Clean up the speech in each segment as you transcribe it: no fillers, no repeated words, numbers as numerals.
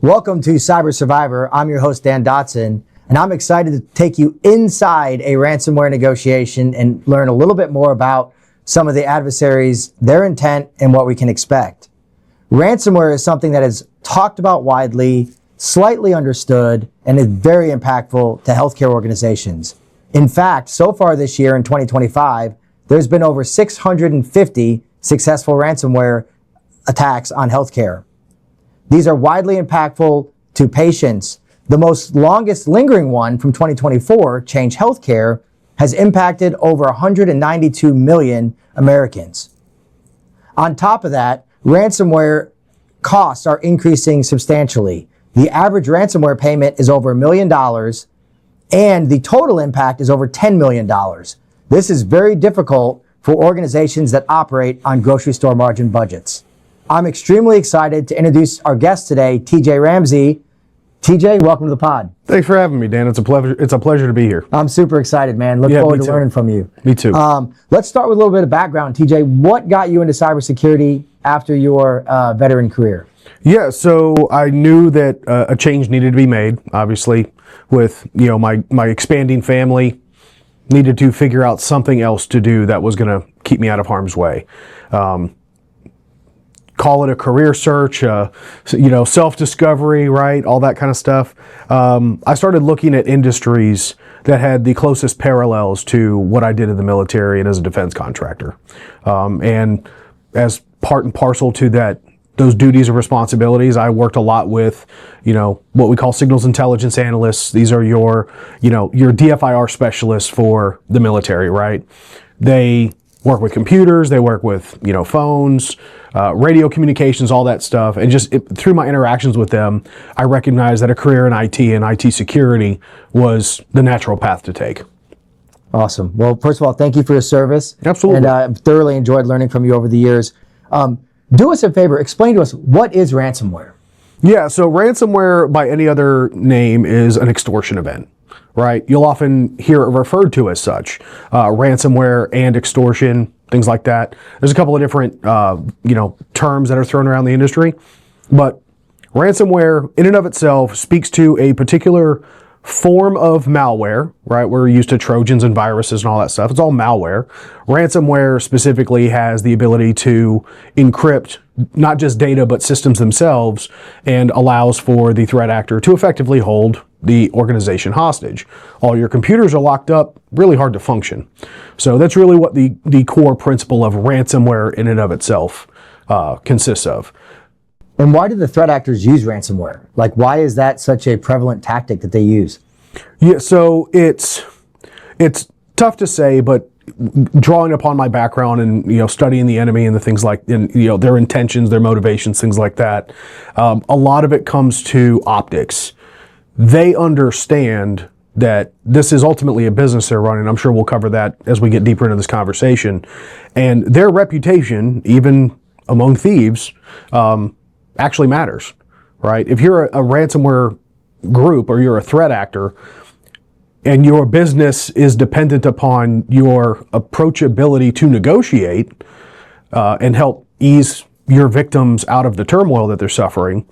Welcome to Cyber Survivor. I'm your host, Dan Dodson, and I'm excited to take you inside a ransomware negotiation and learn a little bit more about some of the adversaries, their intent, and what we can expect. Ransomware is something that is talked about widely, slightly understood, and is very impactful to healthcare organizations. In fact, so far this year in 2025, there's been over 650 successful ransomware attacks on healthcare. These are widely impactful to patients. The most longest lingering one from 2024, Change Healthcare, has impacted over 192 million Americans. On top of that, ransomware costs are increasing substantially. The average ransomware payment is over $1 million, and the total impact is over $10 million. This is very difficult for organizations that operate on grocery store margin budgets. I'm extremely excited to introduce our guest today, TJ Ramsey. TJ, welcome to the pod. Thanks for having me, Dan. It's a pleasure to be here. I'm super excited, man. Look forward to learning from you. Me too. Let's start with a little bit of background. TJ, what got you into cybersecurity after your veteran career? Yeah, so I knew that a change needed to be made, obviously, with my expanding family. Needed to figure out something else to do that was going to keep me out of harm's way. Call it a career search, self-discovery, right? All that kind of stuff. I started looking at industries that had the closest parallels to what I did in the military and as a defense contractor. And as part and parcel to those duties and responsibilities, I worked a lot with, what we call signals intelligence analysts. These are your DFIR specialists for the military, right? They work with computers, they work with, phones, radio communications, all that stuff. And through my interactions with them, I recognized that a career in IT and IT security was the natural path to take. Awesome. Well, first of all, thank you for your service. Absolutely. And I've thoroughly enjoyed learning from you over the years. Do us a favor, explain to us, what is ransomware? Yeah, so ransomware, by any other name, is an extortion event, right? You'll often hear it referred to as such. Ransomware and extortion, things like that. There's a couple of different, terms that are thrown around the industry, but ransomware in and of itself speaks to a particular form of malware, right? We're used to Trojans and viruses and all that stuff. It's all malware. Ransomware specifically has the ability to encrypt not just data, but systems themselves, and allows for the threat actor to effectively hold the organization hostage. All your computers are locked up, really hard to function. So that's really what the core principle of ransomware in and of itself consists of. And why do the threat actors use ransomware? Like, why is that such a prevalent tactic that they use? Yeah, so it's tough to say, but drawing upon my background and studying the enemy and the things like their intentions, their motivations, things like that, a lot of it comes to optics. They understand that this is ultimately a business they're running. I'm sure we'll cover that as we get deeper into this conversation. And their reputation, even among thieves, actually matters, right? If you're a ransomware group or you're a threat actor and your business is dependent upon your approachability to negotiate and help ease your victims out of the turmoil that they're suffering,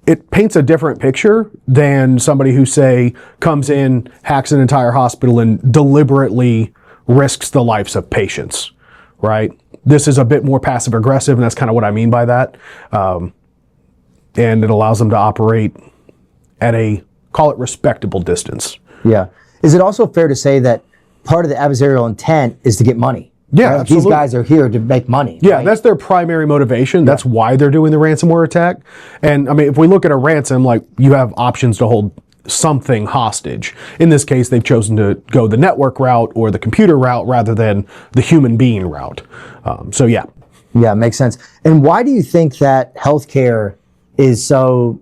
it paints a different picture than somebody who, say, comes in, hacks an entire hospital and deliberately risks the lives of patients, right? This is a bit more passive aggressive, and that's kind of what I mean by that. And it allows them to operate at a, call it, respectable distance. Yeah. Is it also fair to say that part of the adversarial intent is to get money? Yeah, right? absolutely. These guys are here to make money. Yeah, right? That's their primary motivation. That's why they're doing the ransomware attack. And I mean, if we look at a ransom, like, you have options to hold something hostage. In this case, they've chosen to go the network route or the computer route rather than the human being route. So yeah. Yeah, makes sense. And why do you think that healthcare is so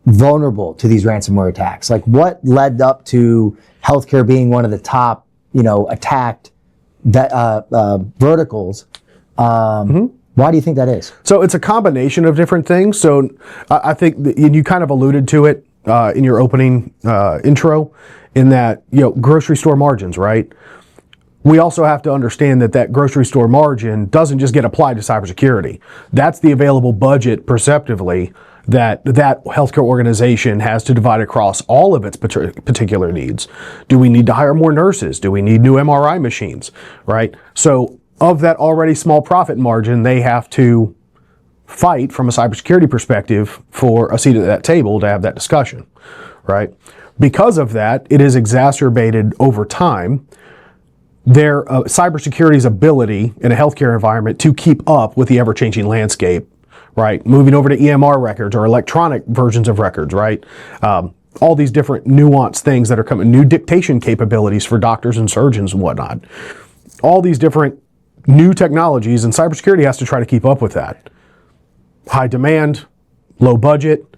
vulnerable to these ransomware attacks? Like, what led up to healthcare being one of the top, attacked verticals? Why do you think that is? So it's a combination of different things. So I think and you kind of alluded to it in your opening intro, in that, grocery store margins, right? We also have to understand that grocery store margin doesn't just get applied to cybersecurity. That's the available budget perceptively that healthcare organization has to divide across all of its particular needs. Do we need to hire more nurses? Do we need new MRI machines, right? So of that already small profit margin, they have to fight from a cybersecurity perspective for a seat at that table to have that discussion, right? Because of that, it is exacerbated over time their cybersecurity's ability in a healthcare environment to keep up with the ever-changing landscape, right? Moving over to EMR records or electronic versions of records, right? All these different nuanced things that are coming, new dictation capabilities for doctors and surgeons and whatnot. All these different new technologies, and cybersecurity has to try to keep up with that. High demand, low budget.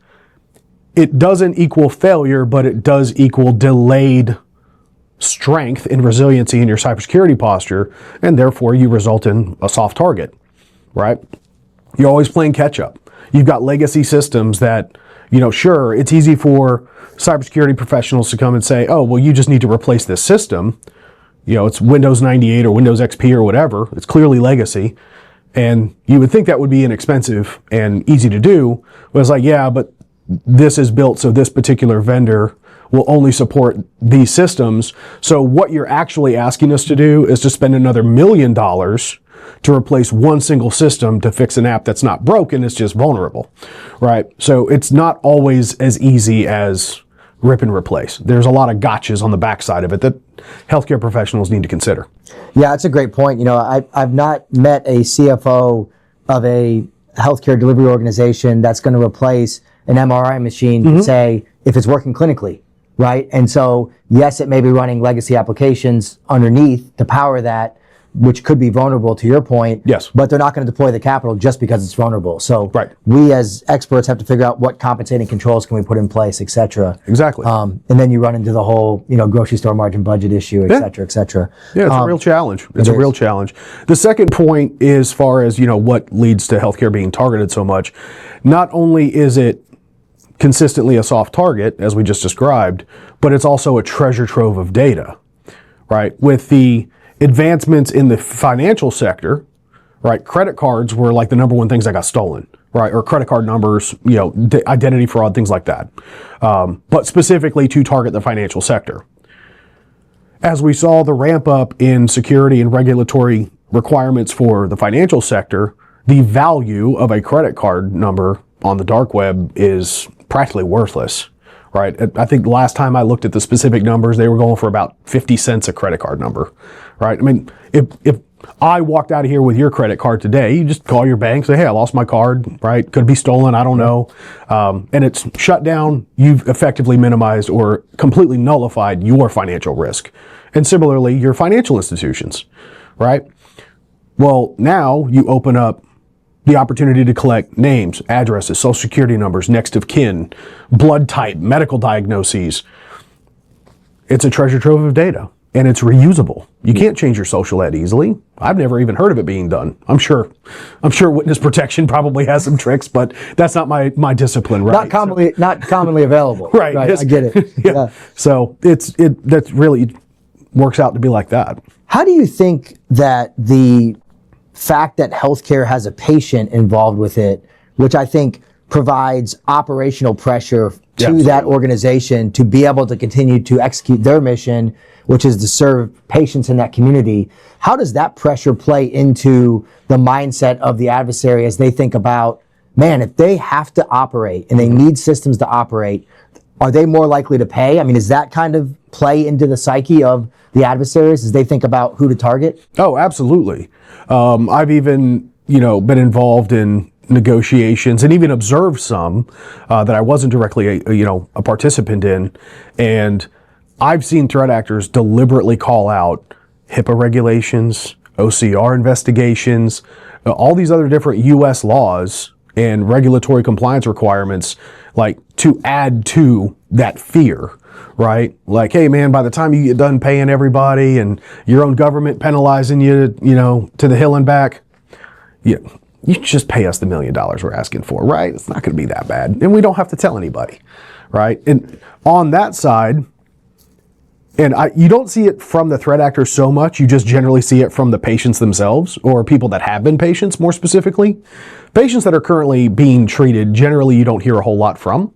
It doesn't equal failure, but it does equal delayed strength and resiliency in your cybersecurity posture, and therefore you result in a soft target, right? You're always playing catch up. You've got legacy systems that, sure, it's easy for cybersecurity professionals to come and say, oh, well, you just need to replace this system. It's Windows 98 or Windows XP or whatever. It's clearly legacy. And you would think that would be inexpensive and easy to do. But it's like, yeah, but this is built so this particular vendor will only support these systems. So what you're actually asking us to do is to spend another $1 million to replace one single system to fix an app that's not broken, it's just vulnerable, right? So it's not always as easy as rip and replace. There's a lot of gotchas on the backside of it that healthcare professionals need to consider. Yeah, that's a great point. I've not met a CFO of a healthcare delivery organization that's going to replace an MRI machine to say if it's working clinically, right? And so, yes, it may be running legacy applications underneath to power that, which could be vulnerable to your point. Yes. But they're not going to deploy the capital just because it's vulnerable. So right. We as experts have to figure out what compensating controls can we put in place, et cetera. Exactly. And then you run into the whole, grocery store margin budget issue, et cetera, et cetera. Yeah, it's a real challenge. It's a real challenge. The second point is, as far as, what leads to healthcare being targeted so much, not only is it consistently a soft target, as we just described, but it's also a treasure trove of data, right? With the advancements in the financial sector, right? Credit cards were like the number one things that got stolen, right? Or credit card numbers, identity fraud, things like that. But specifically to target the financial sector. As we saw the ramp up in security and regulatory requirements for the financial sector, the value of a credit card number on the dark web is practically worthless, right? I think the last time I looked at the specific numbers, they were going for about 50 cents a credit card number, right? I mean, if I walked out of here with your credit card today, you just call your bank, say, hey, I lost my card, right? Could be stolen, I don't know. And it's shut down, you've effectively minimized or completely nullified your financial risk. And similarly, your financial institutions, right? Well, now you open up the opportunity to collect names, addresses, social security numbers, next of kin, blood type, medical diagnoses. It's a treasure trove of data, and it's reusable. You can't change your social that easily. I've never even heard of it being done. I'm sure witness protection probably has some tricks, but that's not my discipline, right? Not commonly available. Right. I get it. Yeah. So that really works out to be like that. How do you think that the fact that healthcare has a patient involved with it, which I think provides operational pressure to that organization to be able to continue to execute their mission, which is to serve patients in that community, how does that pressure play into the mindset of the adversary as they think about, man, if they have to operate and they need systems to operate, are they more likely to pay? I mean, does that kind of play into the psyche of the adversaries as they think about who to target? Oh, absolutely. I've even, been involved in negotiations and even observed some that I wasn't directly, a participant in. And I've seen threat actors deliberately call out HIPAA regulations, OCR investigations, all these other different U.S. laws and regulatory compliance requirements, like to add to that fear, right? Like, hey man, by the time you get done paying everybody and your own government penalizing you, to the hill and back, you just pay us the $1 million we're asking for, right? It's not going to be that bad. And we don't have to tell anybody, right? And on that side, you don't see it from the threat actor so much. You just generally see it from the patients themselves, or people that have been patients more specifically. Patients that are currently being treated, generally you don't hear a whole lot from.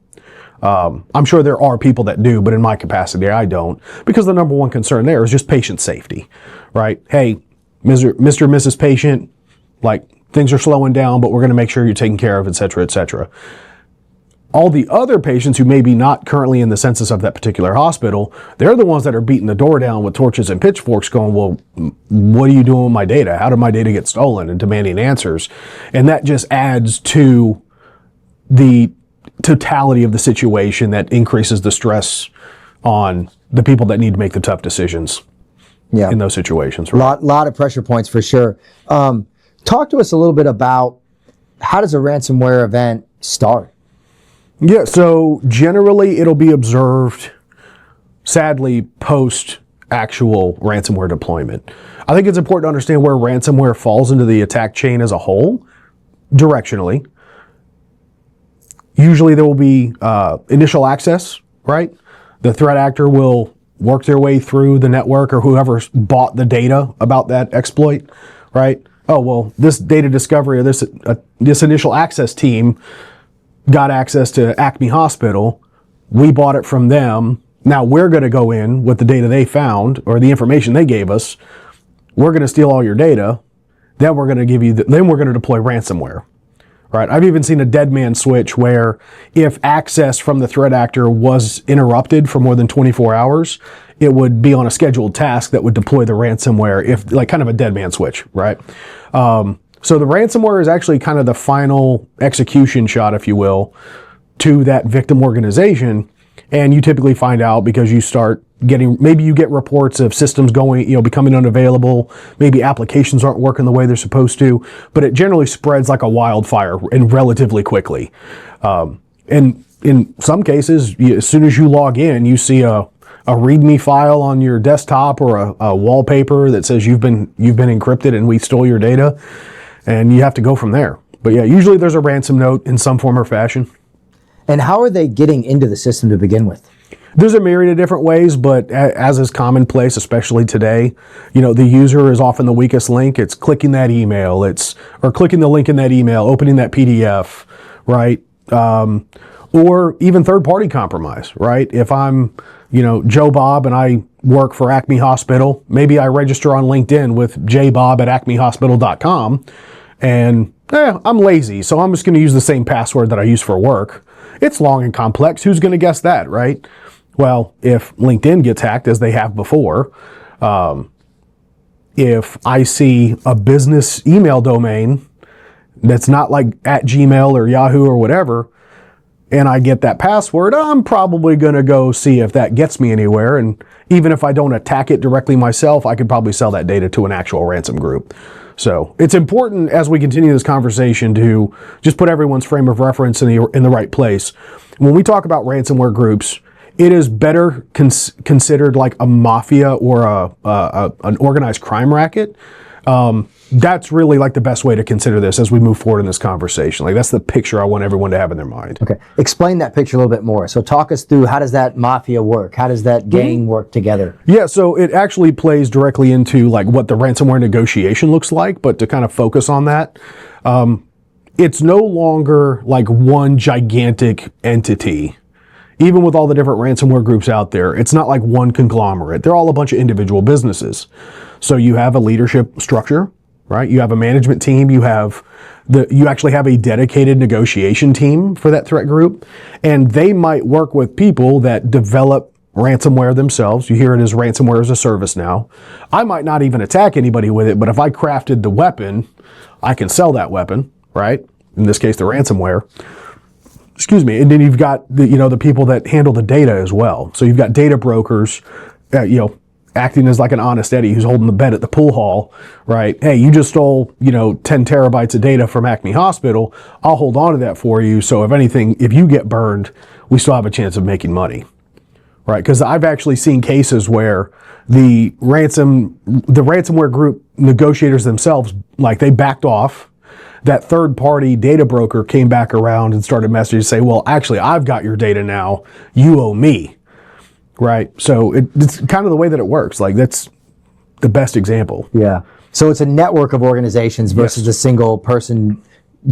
I'm sure there are people that do, but in my capacity, I don't, because the number one concern there is just patient safety, right? Hey, Mr. and Mrs. Patient, like, things are slowing down, but we're going to make sure you're taken care of, et cetera, et cetera. All the other patients who may be not currently in the census of that particular hospital, they're the ones that are beating the door down with torches and pitchforks going, well, what are you doing with my data? How did my data get stolen? And demanding answers. And that just adds to the totality of the situation that increases the stress on the people that need to make the tough decisions in those situations. Right? Lot of pressure points for sure. Talk to us a little bit about how does a ransomware event start? Yeah, so generally it'll be observed, sadly, post actual ransomware deployment. I think it's important to understand where ransomware falls into the attack chain as a whole, directionally. Usually there will be initial access, right? The threat actor will work their way through the network, or whoever bought the data about that exploit, right? Oh, well, this data discovery, or this initial access team got access to Acme Hospital. We bought it from them. Now we're going to go in with the data they found, or the information they gave us. We're going to steal all your data. Then we're going to give you, then we're going to deploy ransomware. Right. I've even seen a dead man switch where if access from the threat actor was interrupted for more than 24 hours, it would be on a scheduled task that would deploy the ransomware, if like kind of a dead man switch, right? So the ransomware is actually kind of the final execution shot, if you will, to that victim organization. And you typically find out because you start getting, maybe you get reports of systems going, becoming unavailable. Maybe applications aren't working the way they're supposed to, but it generally spreads like a wildfire and relatively quickly. And in some cases, as soon as you log in, you see a README file on your desktop, or a wallpaper that says you've been encrypted and we stole your data, and you have to go from there. But yeah, usually there's a ransom note in some form or fashion. And how are they getting into the system to begin with? There's a myriad of different ways, but as is commonplace, especially today, the user is often the weakest link. It's clicking that email, or clicking the link in that email, opening that PDF, right? Or even third-party compromise, right? If I'm, Joe Bob and I work for Acme Hospital, maybe I register on LinkedIn with jbob@acmehospital.com, and I'm lazy, so I'm just going to use the same password that I use for work. It's long and complex. Who's going to guess that, right? Well, if LinkedIn gets hacked, as they have before, if I see a business email domain that's not like at Gmail or Yahoo or whatever, and I get that password, I'm probably going to go see if that gets me anywhere. And even if I don't attack it directly myself, I could probably sell that data to an actual ransom group. So it's important as we continue this conversation to just put everyone's frame of reference in the right place. When we talk about ransomware groups, it is better considered like a mafia or an organized crime racket. That's really like the best way to consider this as we move forward in this conversation. Like, that's the picture I want everyone to have in their mind. Okay. Explain that picture a little bit more. So talk us through, how does that mafia work? How does that gang work together? Yeah, so it actually plays directly into like what the ransomware negotiation looks like, but to kind of focus on that, it's no longer like one gigantic entity. Even with all the different ransomware groups out there, it's not like one conglomerate. They're all a bunch of individual businesses. So you have a leadership structure, right? You have a management team. You actually have a dedicated negotiation team for that threat group. And they might work with people that develop ransomware themselves. You hear it as ransomware as a service now. I might not even attack anybody with it, but if I crafted the weapon, I can sell that weapon, right? In this case, the ransomware. Excuse me. And then you've got the people that handle the data as well. So you've got data brokers, acting as like an honest Eddie who's holding the bet at the pool hall, right? Hey, you just stole, 10 terabytes of data from Acme Hospital. I'll hold on to that for you. So if you get burned, we still have a chance of making money, right? Because I've actually seen cases where the ransomware group negotiators themselves, like, they backed off. That third-party data broker came back around and started messaging to say, well, actually, I've got your data now. You owe me. right? So it's kind of the way that it works. Like that's the best example. Yeah. So it's a network of organizations versus a single person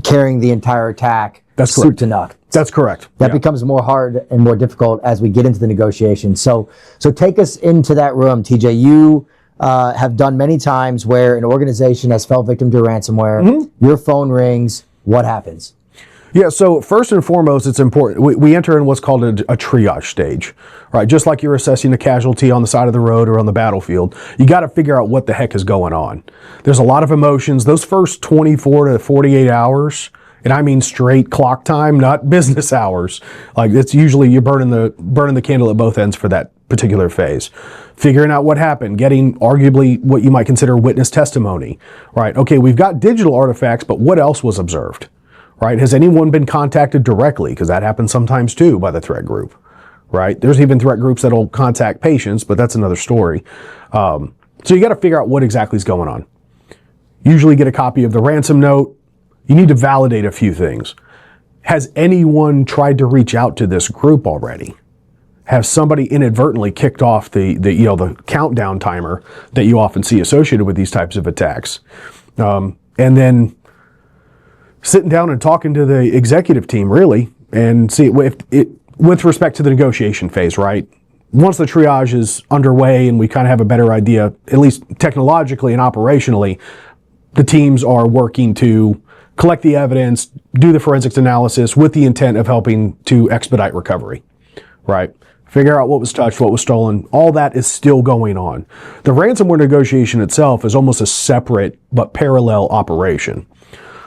carrying the entire attack. That's soup correct. to nuts. That's correct. That becomes more hard and more difficult as we get into the negotiations. So take us into that room, TJ. You have done many times where an organization has fell victim to ransomware. Your phone rings. What happens? Yeah, so first and foremost, it's important. We enter in what's called a triage stage, right? Just like you're assessing a casualty on the side of the road or on the battlefield, you got to figure out what the heck is going on. There's a lot of emotions. Those first 24 to 48 hours, and I mean straight clock time, not business hours. Like it's usually you're burning the candle at both ends for that particular phase. Figuring out what happened, getting arguably what you might consider witness testimony, right? Okay, we've got digital artifacts, but what else was observed? Right? Has anyone been contacted directly? Because that happens sometimes too by the threat group, right? There's even threat groups that'll contact patients, but that's another story. So you got to figure out what exactly is going on. Usually get a copy of the ransom note. You need to validate a few things. Has anyone tried to reach out to this group already? Has somebody inadvertently kicked off the countdown timer that you often see associated with these types of attacks? And then sitting down and talking to the executive team really and see if it with respect to the negotiation phase, right? Once the triage is underway and we kind of have a better idea, at least technologically and operationally, the teams are working to collect the evidence, do the forensics analysis with the intent of helping to expedite recovery, right? Figure out what was touched, what was stolen. All that is still going on. The ransomware negotiation itself is almost a separate but parallel operation.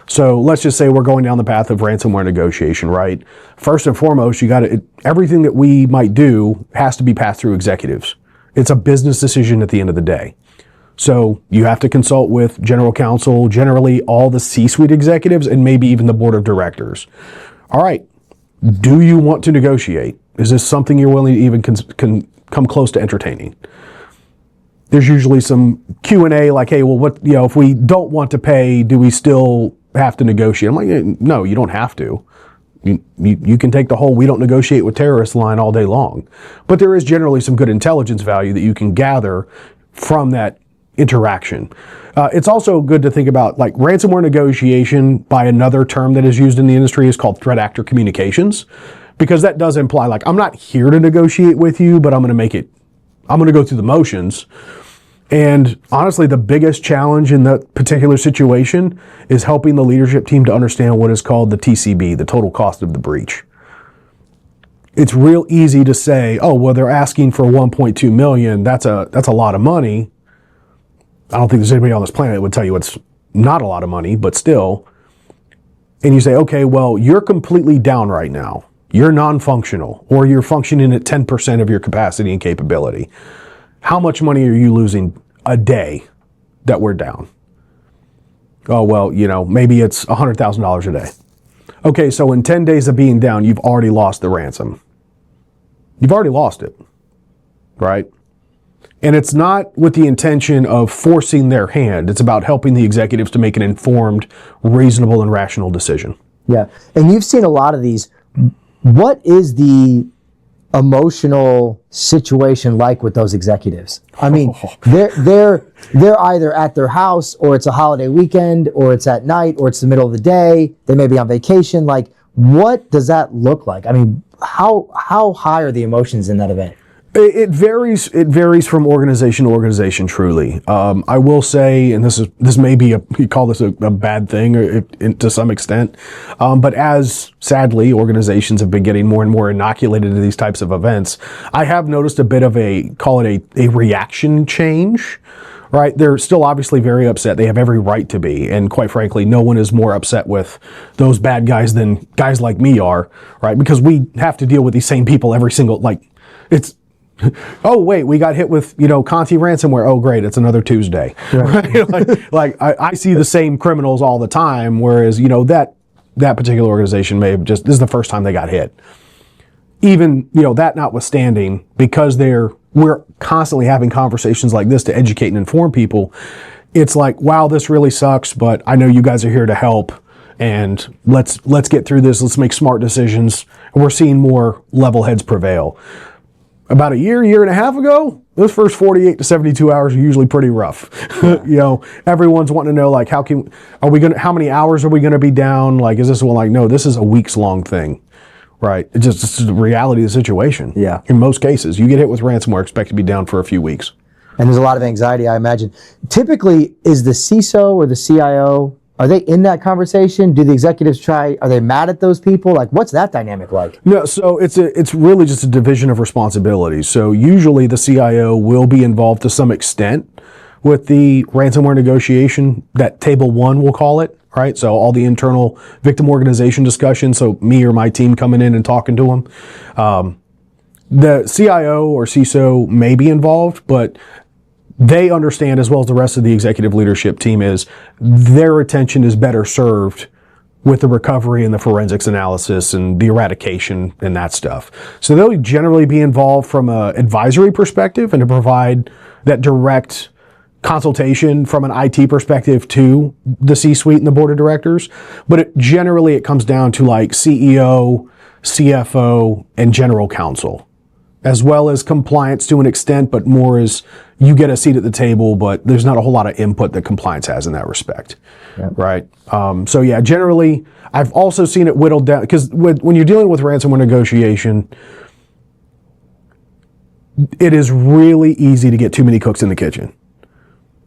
So let's just say we're going down the path of ransomware negotiation, right? First and foremost, everything that we might do has to be passed through executives. It's a business decision at the end of the day. So you have to consult with general counsel, generally all the C-suite executives, and maybe even the board of directors. All right, do you want to negotiate? Is this something you're willing to even come close to entertaining? There's usually some Q&A like, hey, well, if we don't want to pay, do we still have to negotiate? I'm like, no, you don't have to. You can take the whole we don't negotiate with terrorists line all day long. But there is generally some good intelligence value that you can gather from that interaction. It's also good to think about like ransomware negotiation by another term that is used in the industry is called threat actor communications, because that does imply like, I'm not here to negotiate with you, but I'm going to go through the motions. And honestly, the biggest challenge in that particular situation is helping the leadership team to understand what is called the TCB, the total cost of the breach. It's real easy to say, oh, well, they're asking for 1.2 million. That's a lot of money. I don't think there's anybody on this planet that would tell you it's not a lot of money, but still. And you say, okay, well, you're completely down right now. You're non-functional, or you're functioning at 10% of your capacity and capability. How much money are you losing a day that we're down? Oh, well, maybe it's $100,000 a day. Okay, so in 10 days of being down, you've already lost the ransom. You've already lost it, right? And it's not with the intention of forcing their hand. It's about helping the executives to make an informed, reasonable, and rational decision. Yeah, and you've seen a lot of these. What is the emotional situation like with those executives? I mean, they're either at their house, or it's a holiday weekend, or it's at night, or it's the middle of the day. They may be on vacation. Like, what does that look like? I mean, how high are the emotions in that event? It varies. It varies from organization to organization. Truly, I will say, and this may be you call this a bad thing to some extent, but as sadly organizations have been getting more and more inoculated to these types of events, I have noticed a bit of a reaction change. Right, they're still obviously very upset. They have every right to be, and quite frankly, no one is more upset with those bad guys than guys like me are. Right, because we have to deal with these same people every single it's. Oh wait, we got hit with Conti ransomware. Oh great, it's another Tuesday. Right? I see the same criminals all the time, whereas that particular organization may have this is the first time they got hit. Even that notwithstanding, because we're constantly having conversations like this to educate and inform people. It's like, wow, this really sucks, but I know you guys are here to help, and let's get through this. Let's make smart decisions. And we're seeing more level heads prevail. about a year and a half ago, those first 48 to 72 hours are usually pretty rough. Yeah. Everyone's wanting to know, like, how many hours are we going to be down? Like, is this one like, no, this is a weeks long thing, right? It's just the reality of the situation. Yeah. In most cases, you get hit with ransomware, expect to be down for a few weeks. And there's a lot of anxiety, I imagine. Typically, is the CISO or the CIO, are they in that conversation? Do the executives are they mad at those people? Like, what's that dynamic like? No, so it's really just a division of responsibilities. So usually the CIO will be involved to some extent with the ransomware negotiation, that table one, we'll call it, right? So all the internal victim organization discussion, so me or my team coming in and talking to them. The CIO or CISO may be involved, but they understand, as well as the rest of the executive leadership team, is their attention is better served with the recovery and the forensics analysis and the eradication and that stuff. So they'll generally be involved from an advisory perspective and to provide that direct consultation from an IT perspective to the C-suite and the board of directors. But generally it comes down to like CEO, CFO, and general counsel, as well as compliance to an extent, but more as you get a seat at the table, but there's not a whole lot of input that compliance has in that respect, right? So yeah, generally, I've also seen it whittled down, because when you're dealing with ransomware negotiation, it is really easy to get too many cooks in the kitchen,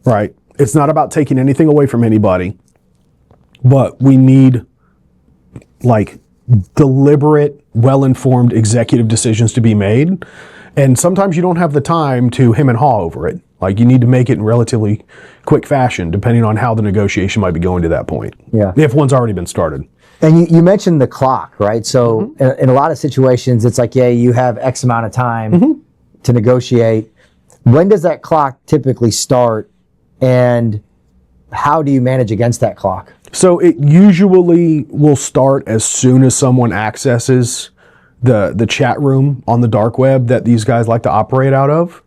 right? It's not about taking anything away from anybody, but we need like deliberate, well-informed executive decisions to be made. And sometimes you don't have the time to hem and haw over it. Like, you need to make it in relatively quick fashion, depending on how the negotiation might be going to that point. Yeah. If one's already been started. And you mentioned the clock, right? So in a lot of situations, it's like, yeah, you have X amount of time to negotiate. When does that clock typically start? And how do you manage against that clock? So it usually will start as soon as someone accesses the chat room on the dark web that these guys like to operate out of.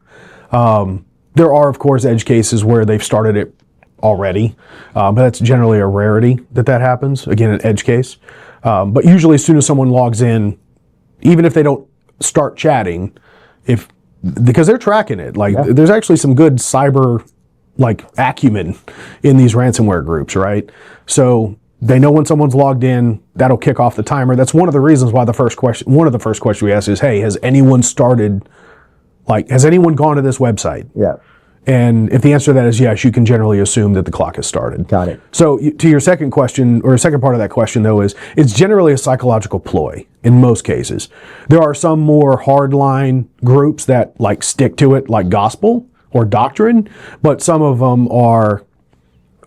There are, of course, edge cases where they've started it already, but that's generally a rarity that happens. Again, an edge case. But usually as soon as someone logs in, even if they don't start chatting, because they're tracking it, like there's actually some good cyber acumen in these ransomware groups, right? So they know when someone's logged in, that'll kick off the timer. That's one of the reasons why one of the first questions we ask is, hey, has anyone gone to this website? Yeah. And if the answer to that is yes, you can generally assume that the clock has started. Got it. So to your second question, or second part of that question though, is it's generally a psychological ploy in most cases. There are some more hardline groups that stick to it like gospel or doctrine, but some of them are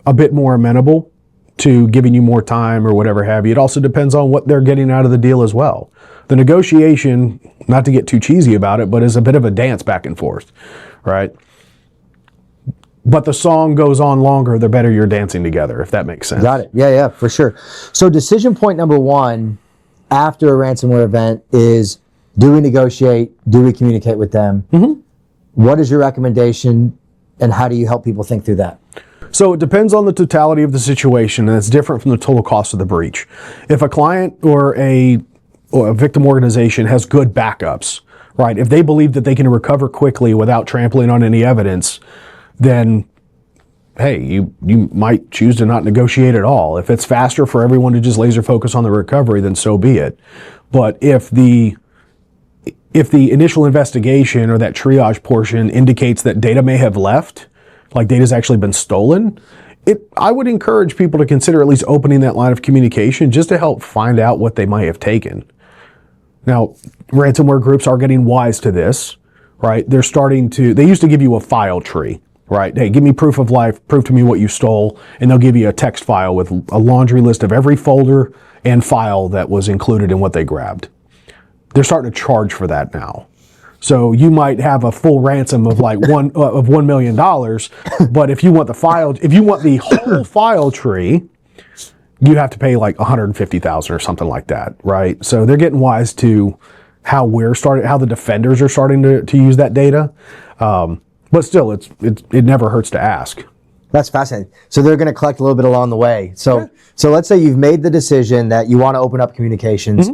a bit more amenable to giving you more time or whatever have you. It also depends on what they're getting out of the deal as well. The negotiation, not to get too cheesy about it, but is a bit of a dance back and forth, right? But the song goes on longer, the better you're dancing together, if that makes sense. Got it. Yeah, for sure. So decision point number one after a ransomware event is, do we negotiate? Do we communicate with them? What is your recommendation, and how do you help people think through that? So it depends on the totality of the situation, and it's different from the total cost of the breach. If a client or a victim organization has good backups, right? If they believe that they can recover quickly without trampling on any evidence, then hey, you might choose to not negotiate at all. If it's faster for everyone to just laser focus on the recovery, then so be it. But if the initial investigation or that triage portion indicates that data may have left, like data's actually been stolen, I would encourage people to consider at least opening that line of communication just to help find out what they might have taken. Now, ransomware groups are getting wise to this, right? They used to give you a file tree, right? Hey, give me proof of life, prove to me what you stole, and they'll give you a text file with a laundry list of every folder and file that was included in what they grabbed. They're starting to charge for that now. So you might have a full ransom of $1 million, but if you want the whole file tree, you have to pay $150,000 or something like that, right? So they're getting wise to how the defenders are starting to use that data. But still, it never hurts to ask. That's fascinating. So they're going to collect a little bit along the way. So let's say you've made the decision that you want to open up communications.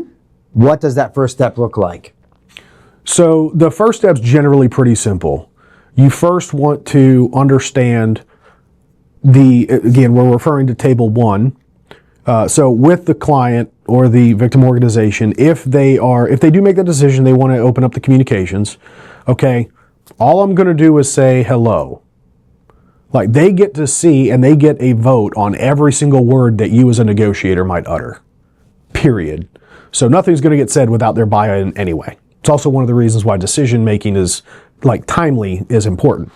What does that first step look like? So the first step's generally pretty simple. You first want to understand again, we're referring to table 1. So with the client or the victim organization, if they do make the decision, they want to open up the communications, okay, all I'm going to do is say hello. Like, they get to see and they get a vote on every single word that you as a negotiator might utter, period. So nothing's going to get said without their buy-in anyway. It's also one of the reasons why decision making is, like, timely is important.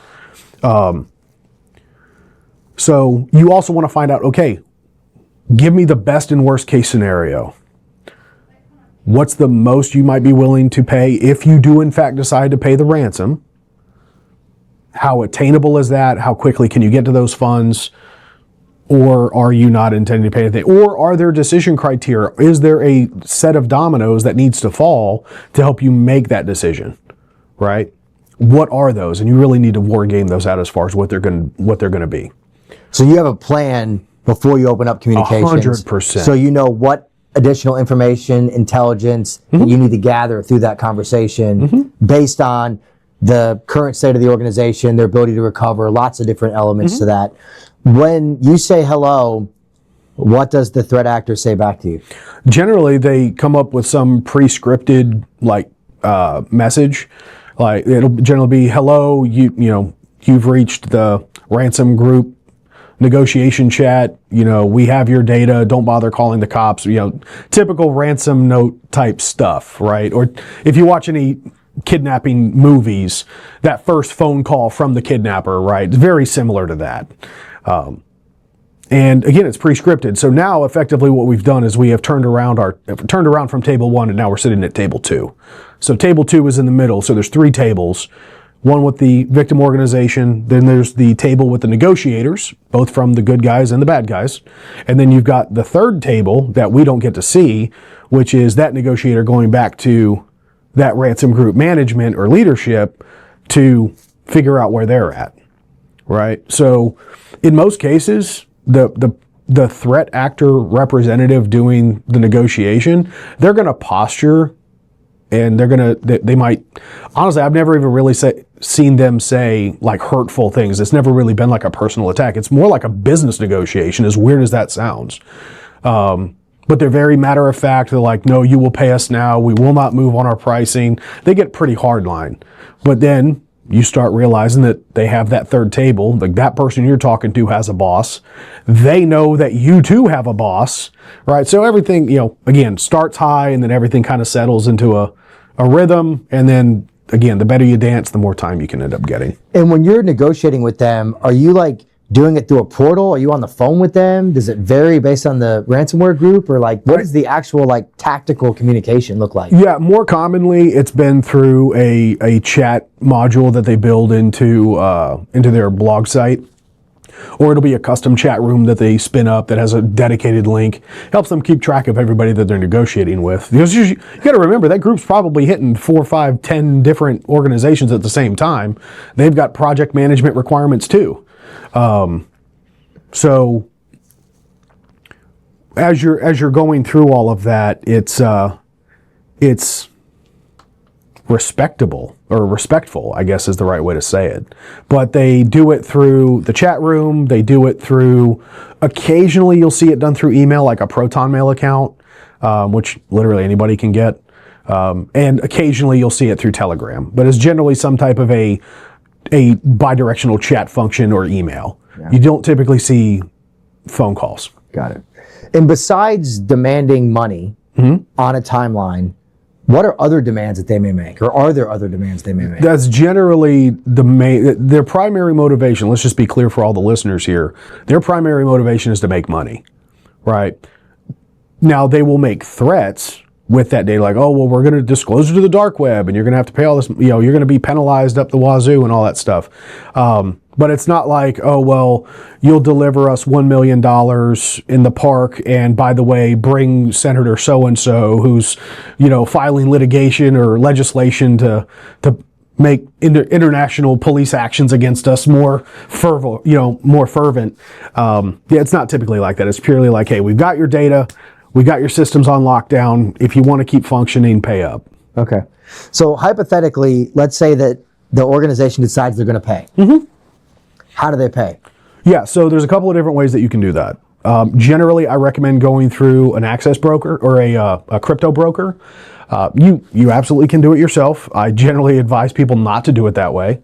So you also want to find out, okay, give me the best and worst case scenario. What's the most you might be willing to pay if you do in fact decide to pay the ransom? How attainable is that? How quickly can you get to those funds? Or are you not intending to pay anything? Or are there decision criteria? Is there a set of dominoes that needs to fall to help you make that decision, right? What are those? And you really need to war game those out as far as what they're going to be. So you have a plan before you open up communications. 100%. So you know what additional information, intelligence that you need to gather through that conversation based on the current state of the organization, their ability to recover, lots of different elements to that. When you say hello, what does the threat actor say back to you? Generally, they come up with some pre-scripted message. Like, it'll generally be, hello, you've reached the ransom group negotiation chat, we have your data, don't bother calling the cops, typical ransom note type stuff, right? Or if you watch any kidnapping movies, that first phone call from the kidnapper, right? It's very similar to that. And again, it's pre-scripted. So now effectively what we've done is we have turned around from table 1 and now we're sitting at table 2. So table 2 is in the middle. So there's 3 tables. One with the victim organization, then there's the table with the negotiators, both from the good guys and the bad guys. And then you've got the third table that we don't get to see, which is that negotiator going back to that ransom group management or leadership to figure out where they're at, right? So in most cases, the threat actor representative doing the negotiation, they're going to posture and they might, honestly, I've never even really seen them say like hurtful things. It's never really been like a personal attack. It's more like a business negotiation, as weird as that sounds. But they're very matter of fact. They're like, no, you will pay us now. We will not move on our pricing. They get pretty hardline. But then you start realizing that they have that third table, like that person you're talking to has a boss. They know that you too have a boss, right? So everything, again, starts high and then everything kind of settles into a rhythm. And then again, the better you dance, the more time you can end up getting. And when you're negotiating with them, are you like doing it through a portal? Are you on the phone with them? Does it vary based on the ransomware group, or like what does the actual like tactical communication look like? Yeah, more commonly it's been through a chat module that they build into their blog site. Or it'll be a custom chat room that they spin up that has a dedicated link. Helps them keep track of everybody that they're negotiating with. Because you got to remember, that group's probably hitting 4, 5, 10 different organizations at the same time. They've got project management requirements too. So as you're going through all of that, it's respectable or respectful, I guess is the right way to say it. But they do it through the chat room. They do it through, occasionally you'll see it done through email, like a Proton Mail account, which literally anybody can get. And occasionally you'll see it through Telegram, but it's generally some type of a bidirectional chat function or email. Yeah. You don't typically see phone calls. Got it. And besides demanding money on a timeline, what are other demands that they may make, or are there other demands they may make? That's generally their primary motivation. Let's just be clear for all the listeners here. Their primary motivation is to make money, right? Now they will make threats with that data, like, oh, well, we're going to disclose it to the dark web, and you're going to have to pay all this, you're going to be penalized up the wazoo and all that stuff. But it's not like, oh, well, you'll deliver us $1 million in the park, and by the way, bring Senator so-and-so who's, filing litigation or legislation to make international police actions against us more fervent. It's not typically like that. It's purely like, hey, we've got your data. We got your systems on lockdown. If you want to keep functioning, pay up. Okay. So hypothetically, let's say that the organization decides they're going to pay. How do they pay? Yeah, so there's a couple of different ways that you can do that. Generally, I recommend going through an access broker or a crypto broker. You absolutely can do it yourself. I generally advise people not to do it that way.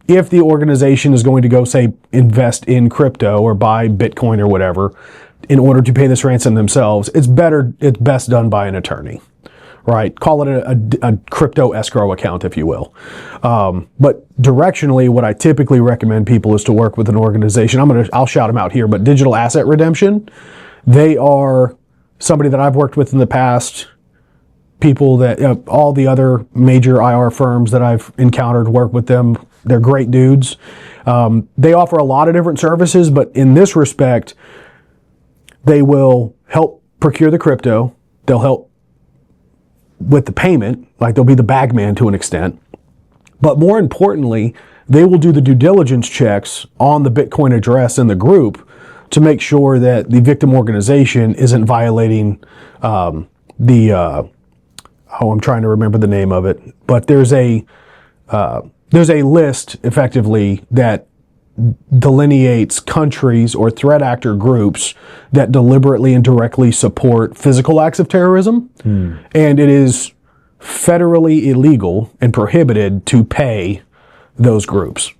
If the organization is going to go, say, invest in crypto or buy Bitcoin or whatever, in order to pay this ransom themselves, it's best done by an attorney, right? Call it a crypto escrow account, if you will. But directionally, what I typically recommend people is to work with an organization. I'll shout them out here, but Digital Asset Redemption, they are somebody that I've worked with in the past. People that, all the other major IR firms that I've encountered work with them. They're great dudes. They offer a lot of different services, but in this respect, they will help procure the crypto. They'll help with the payment, like they'll be the bag man to an extent. But more importantly, they will do the due diligence checks on the Bitcoin address in the group to make sure that the victim organization isn't violating I'm trying to remember the name of it, but there's a list effectively that delineates countries or threat actor groups that deliberately and directly support physical acts of terrorism. And it is federally illegal and prohibited to pay those groups.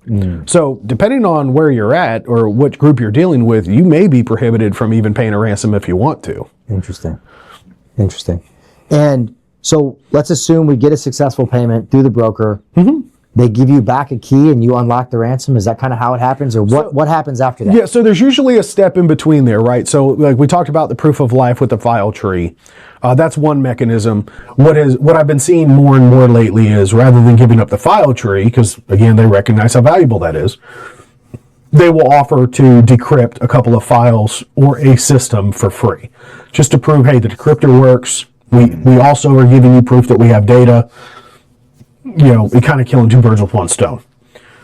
So depending on where you're at or what group you're dealing with, you may be prohibited from even paying a ransom if you want to. Interesting. And so let's assume we get a successful payment through the broker. They give you back a key and you unlock the ransom. Is that kind of how it happens, or what happens after that? Yeah, so there's usually a step in between there, right? So like we talked about the proof of life with the file tree. That's one mechanism. What I've been seeing more and more lately is, rather than giving up the file tree, because again, they recognize how valuable that is, they will offer to decrypt a couple of files or a system for free, just to prove, hey, the decryptor works. We also are giving you proof that we have data. We kind of killing two birds with one stone.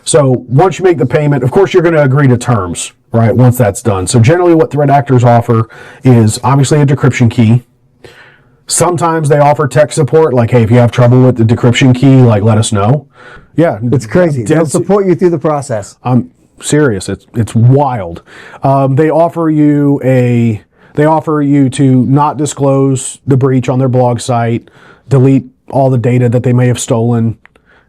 So once you make the payment, of course, you're going to agree to terms, right? Once that's done. So generally what threat actors offer is obviously a decryption key. Sometimes they offer tech support, like, hey, if you have trouble with the decryption key, like, let us know. Yeah. It's crazy. They'll support you through the process. I'm serious. It's wild. They offer you to not disclose the breach on their blog site, delete all the data that they may have stolen,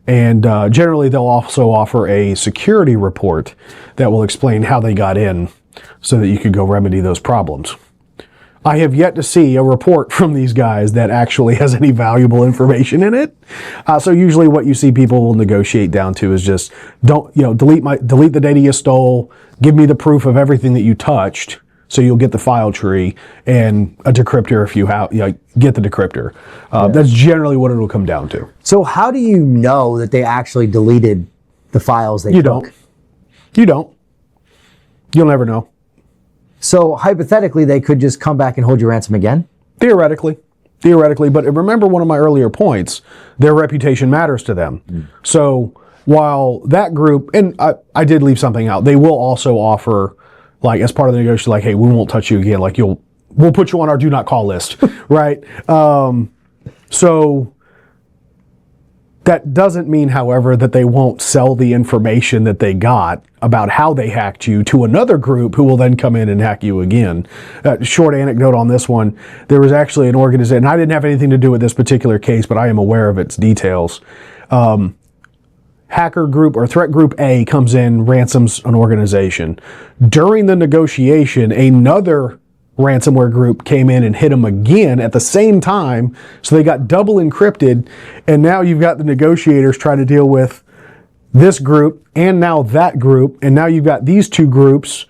and generally they'll also offer a security report that will explain how they got in so that you could go remedy those problems. I have yet to see a report from these guys that actually has any valuable information in it. So usually what you see people will negotiate down to is just delete the data you stole, give me the proof of everything that you touched, so you'll get the file tree, and a decryptor if you get the decryptor. That's generally what it'll come down to. So how do you know that they actually deleted the files they took? You don't. You'll never know. So hypothetically, they could just come back and hold your ransom again? Theoretically, but remember one of my earlier points, their reputation matters to them. So while that group, and I did leave something out, they will also offer, like, as part of the negotiation, like, hey, we won't touch you again. Like, we'll put you on our do not call list, right? So that doesn't mean, however, that they won't sell the information that they got about how they hacked you to another group who will then come in and hack you again. Short anecdote on this one. There was actually an organization, and I didn't have anything to do with this particular case, but I am aware of its details. Hacker group or threat group A comes in, ransoms an organization. During the negotiation, another ransomware group came in and hit them again at the same time, so they got double encrypted, and now you've got the negotiators trying to deal with this group and now that group, and now you've got these two groups,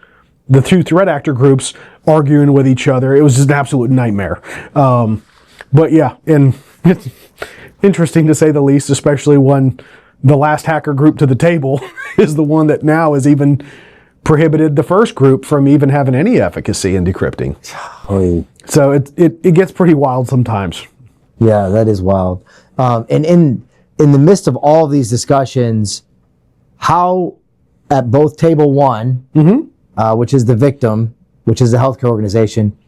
the two threat actor groups, arguing with each other. It was just an absolute nightmare. But yeah, and it's interesting to say the least, especially when the last hacker group to the table is the one that now is even prohibited the first group from even having any efficacy in decrypting. So it gets pretty wild sometimes. Yeah, that is wild. And in the midst of all of these discussions, how at both table one, which is the victim, which is the healthcare organization,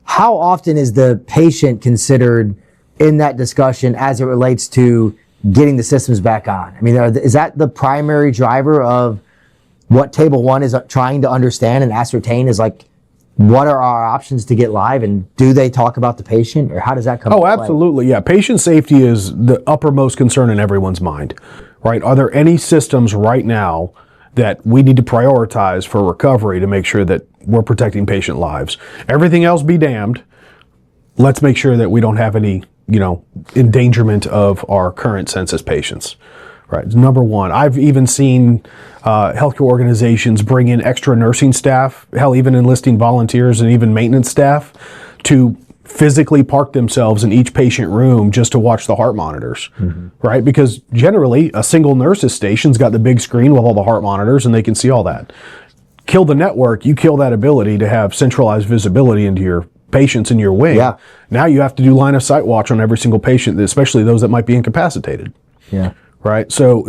how often is the patient considered in that discussion as it relates to getting the systems back on? I mean, is that the primary driver of what Table 1 is trying to understand and ascertain, is like, what are our options to get live, and do they talk about the patient, or how does that come into play? Absolutely. Yeah. Patient safety is the uppermost concern in everyone's mind, right? Are there any systems right now that we need to prioritize for recovery to make sure that we're protecting patient lives? Everything else be damned. Let's make sure that we don't have any, endangerment of our current census patients. Right. Number one. I've even seen healthcare organizations bring in extra nursing staff, hell, even enlisting volunteers and even maintenance staff to physically park themselves in each patient room just to watch the heart monitors, right? Because generally a single nurse's station's got the big screen with all the heart monitors and they can see all that. Kill the network, you kill that ability to have centralized visibility into your patients in your wing. Yeah. Now you have to do line of sight watch on every single patient, especially those that might be incapacitated. Yeah. Right. So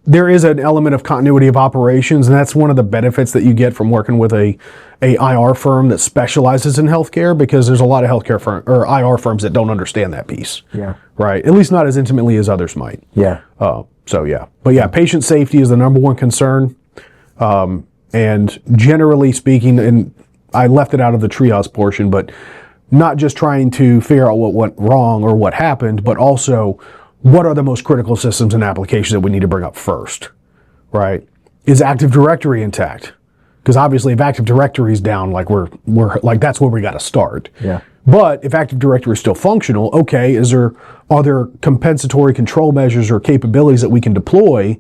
there is an element of continuity of operations, and that's one of the benefits that you get from working with a IR firm that specializes in healthcare, because there's a lot of healthcare IR firms that don't understand that piece. Yeah. Right. At least not as intimately as others might. Yeah. Patient safety is the number one concern. And generally speaking, and I left it out of the triage portion, but not just trying to figure out what went wrong or what happened, but also what are the most critical systems and applications that we need to bring up first, right? Is Active Directory intact? Because obviously if Active Directory is down, like we're like, that's where we got to start. Yeah. But if Active Directory is still functional, okay, are there compensatory control measures or capabilities that we can deploy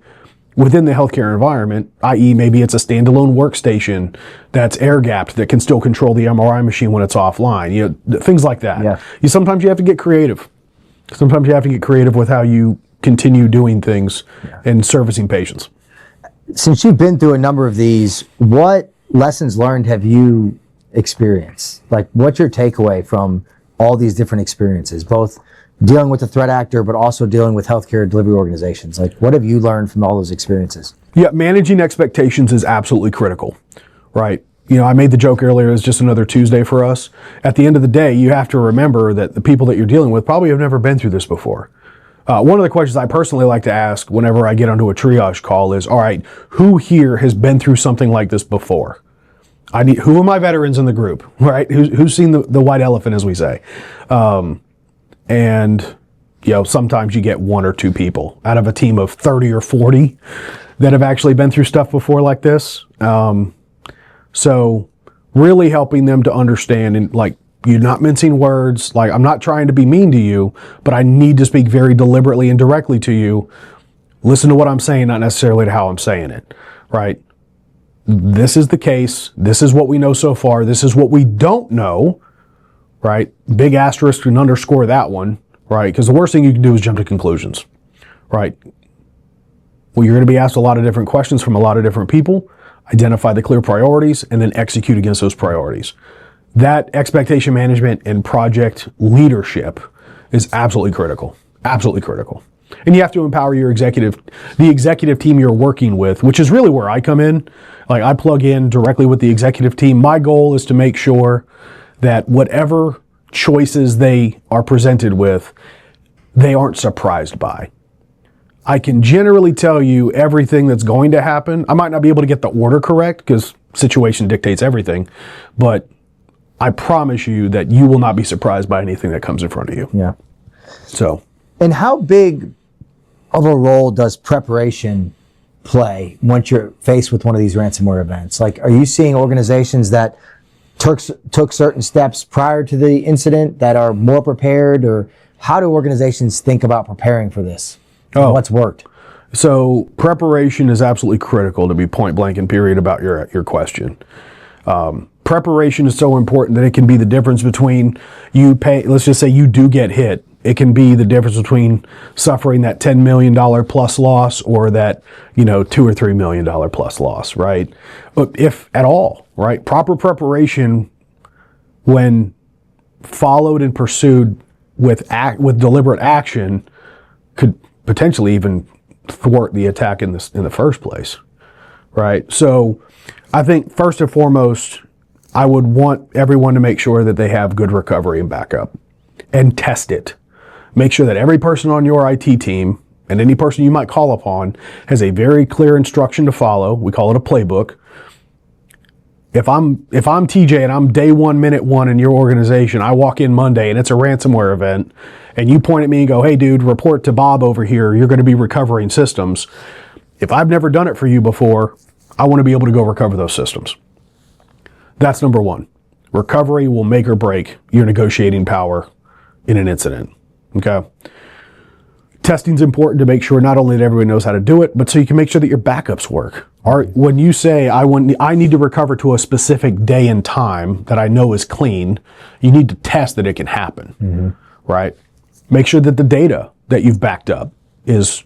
within the healthcare environment, i.e. maybe it's a standalone workstation that's air-gapped that can still control the MRI machine when it's offline, things like that. Yeah. Sometimes you have to get creative. Sometimes you have to get creative with how you continue doing things and servicing patients. Since you've been through a number of these, what lessons learned have you experienced? Like, what's your takeaway from all these different experiences, both dealing with the threat actor, but also dealing with healthcare delivery organizations? Like, what have you learned from all those experiences? Yeah, managing expectations is absolutely critical, right? I made the joke earlier, it's just another Tuesday for us. At the end of the day, you have to remember that the people that you're dealing with probably have never been through this before. One of the questions I personally like to ask whenever I get onto a triage call is, all right, who here has been through something like this before? Who are my veterans in the group, right? Who's seen the white elephant, as we say? And sometimes you get one or two people out of a team of 30 or 40 that have actually been through stuff before like this. So really helping them to understand, and like, you're not mincing words. Like, I'm not trying to be mean to you, but I need to speak very deliberately and directly to you. Listen to what I'm saying, not necessarily to how I'm saying it, right? This is the case. This is what we know so far. This is what we don't know, right? Big asterisk and underscore that one, right? Because the worst thing you can do is jump to conclusions, right? Well, you're going to be asked a lot of different questions from a lot of different people. Identify the clear priorities and then execute against those priorities. That expectation management and project leadership is absolutely critical. Absolutely critical. And you have to empower the executive team you're working with, which is really where I come in. Like, I plug in directly with the executive team. My goal is to make sure that whatever choices they are presented with, they aren't surprised by. I can generally tell you everything that's going to happen. I might not be able to get the order correct because situation dictates everything, but I promise you that you will not be surprised by anything that comes in front of you. Yeah. So. And how big of a role does preparation play once you're faced with one of these ransomware events? Like, are you seeing organizations that took certain steps prior to the incident that are more prepared, or how do organizations think about preparing for this? And what's worked? So preparation is absolutely critical, to be point blank and period about your question. Preparation is so important that it can be the difference between let's just say you do get hit. It can be the difference between suffering that $10 million plus loss or that, $2 or $3 million plus loss, right? If at all, right? Proper preparation, when followed and pursued with deliberate action, could potentially even thwart the attack in the first place, right? So I think first and foremost, I would want everyone to make sure that they have good recovery and backup. and test it. Make sure that every person on your IT team and any person you might call upon has a very clear instruction to follow. We call it a playbook. If I'm TJ and I'm day 1, minute 1 in your organization, I walk in Monday and it's a ransomware event, and you point at me and go, hey dude, report to Bob over here, you're going to be recovering systems. If I've never done it for you before, I want to be able to go recover those systems. That's number one. Recovery will make or break your negotiating power in an incident. Okay. Testing's important to make sure not only that everybody knows how to do it, but so you can make sure that your backups work. When you say, I need to recover to a specific day and time that I know is clean, you need to test that it can happen, right? Make sure that the data that you've backed up is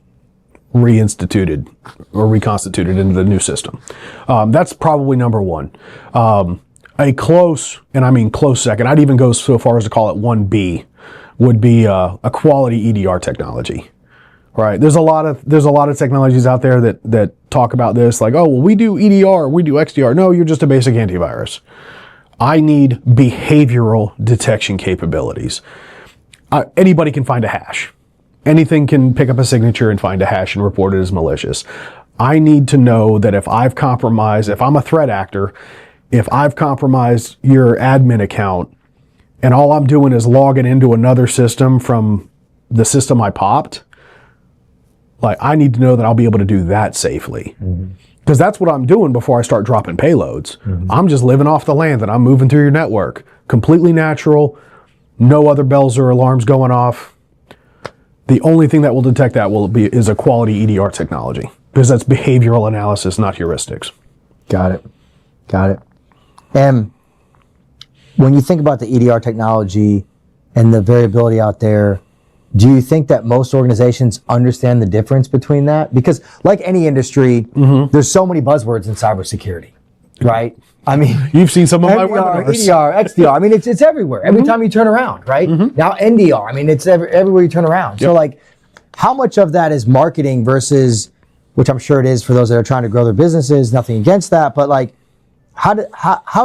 reinstituted or reconstituted into the new system. That's probably number one. A close, and I mean close second, I'd even go so far as to call it 1B, would be a quality EDR technology. Right. There's a lot of technologies out there that talk about this, like, oh, well, we do EDR, we do XDR. No, you're just a basic antivirus. I need behavioral detection capabilities. Anybody can find a hash. Anything can pick up a signature and find a hash and report it as malicious. I need to know that if I'm a threat actor, if I've compromised your admin account and all I'm doing is logging into another system from the system I popped, like, I need to know that I'll be able to do that safely. Because that's what I'm doing before I start dropping payloads. I'm just living off the land that I'm moving through your network. Completely natural, no other bells or alarms going off. The only thing that will detect that is a quality EDR technology, because that's behavioral analysis, not heuristics. Got it. And when you think about the EDR technology and the variability out there, do you think that most organizations understand the difference between that? Because like any industry, there's so many buzzwords in cybersecurity, right? I mean, you've seen some of my MDR, webinars. EDR, XDR. I mean, it's everywhere. Every time you turn around, right? Now NDR. I mean, it's everywhere you turn around. So like, how much of that is marketing versus, which I'm sure it is for those that are trying to grow their businesses, nothing against that, but like, how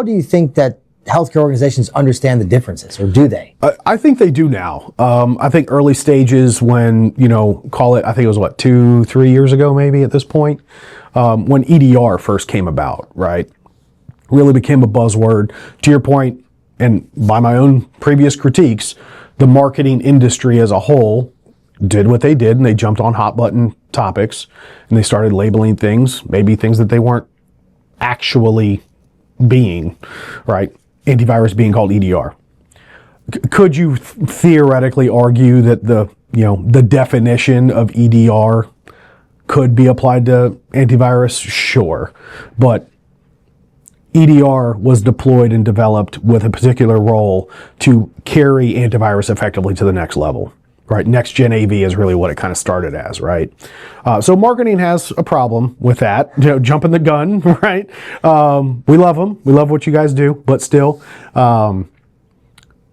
do you think that healthcare organizations understand the differences, or do they? I think they do now. I think early stages when, call it, I think it was 2-3 years ago maybe at this point, when EDR first came about, right? Really became a buzzword. To your point, and by my own previous critiques, the marketing industry as a whole did what they did, and they jumped on hot button topics, and they started labeling things, maybe things that they weren't actually being, right? Antivirus being called EDR. Could you theoretically argue that the definition of EDR could be applied to antivirus? Sure. But EDR was deployed and developed with a particular role to carry antivirus effectively to the next level. Right, next gen AV is really what it kind of started as, right? So marketing has a problem with that, jumping the gun, right? We love them, we love what you guys do, but still,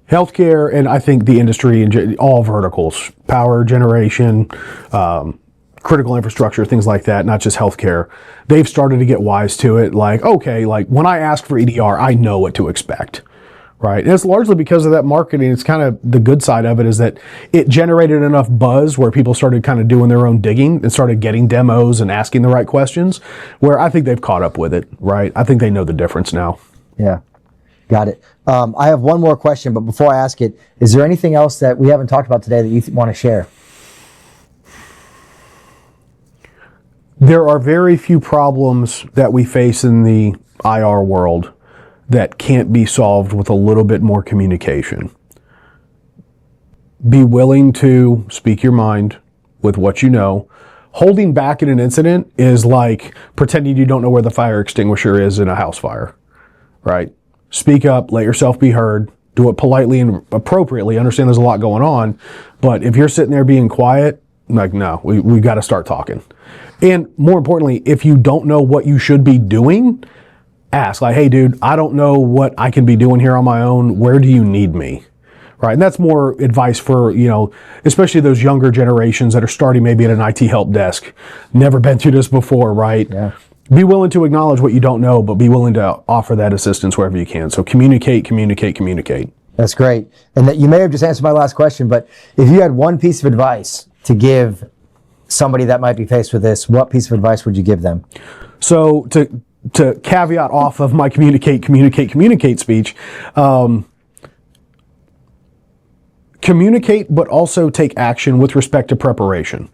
healthcare, and I think the industry in all verticals, power generation, critical infrastructure, things like that, not just healthcare, they've started to get wise to it. Like, okay, like when I ask for EDR, I know what to expect. Right. And it's largely because of that marketing. It's kind of the good side of it is that it generated enough buzz where people started kind of doing their own digging and started getting demos and asking the right questions, where I think they've caught up with it. Right. I think they know the difference now. Yeah. Got it. I have one more question, but before I ask it, is there anything else that we haven't talked about today that you want to share? There are very few problems that we face in the IR world that can't be solved with a little bit more communication. Be willing to speak your mind with what you know. Holding back in an incident is like pretending you don't know where the fire extinguisher is in a house fire, right? Speak up, let yourself be heard, do it politely and appropriately. Understand there's a lot going on, but if you're sitting there being quiet, like, no, we've got to start talking. And more importantly, if you don't know what you should be doing, ask, like, hey dude, I don't know what I can be doing here on my own. Where do you need me? Right. And that's more advice for, especially those younger generations that are starting maybe at an IT help desk, never been through this before, right? Yeah. Be willing to acknowledge what you don't know, but be willing to offer that assistance wherever you can. So communicate. That's great. And that you may have just answered my last question, but if you had one piece of advice to give somebody that might be faced with this, what piece of advice would you give them? So to caveat off of my communicate speech, communicate, but also take action with respect to preparation.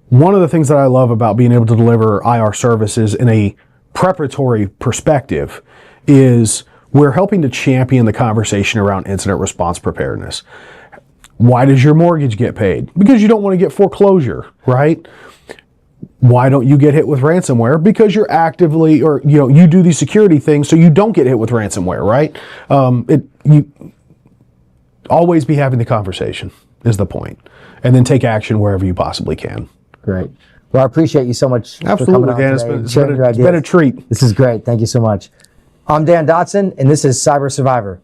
One of the things that I love about being able to deliver IR services in a preparatory perspective is we're helping to champion the conversation around incident response preparedness. Why does your mortgage get paid? Because you don't want to get foreclosure, right? Why don't you get hit with ransomware? Because you're actively, or you do these security things so you don't get hit with ransomware, right? You always be having the conversation is the point, and then take action wherever you possibly can. Great. Well, I appreciate you so much Absolutely, for coming on Dan. today. It's been a treat. This is great. Thank you so much. I'm Dan Dodson, and this is Cyber Survivor.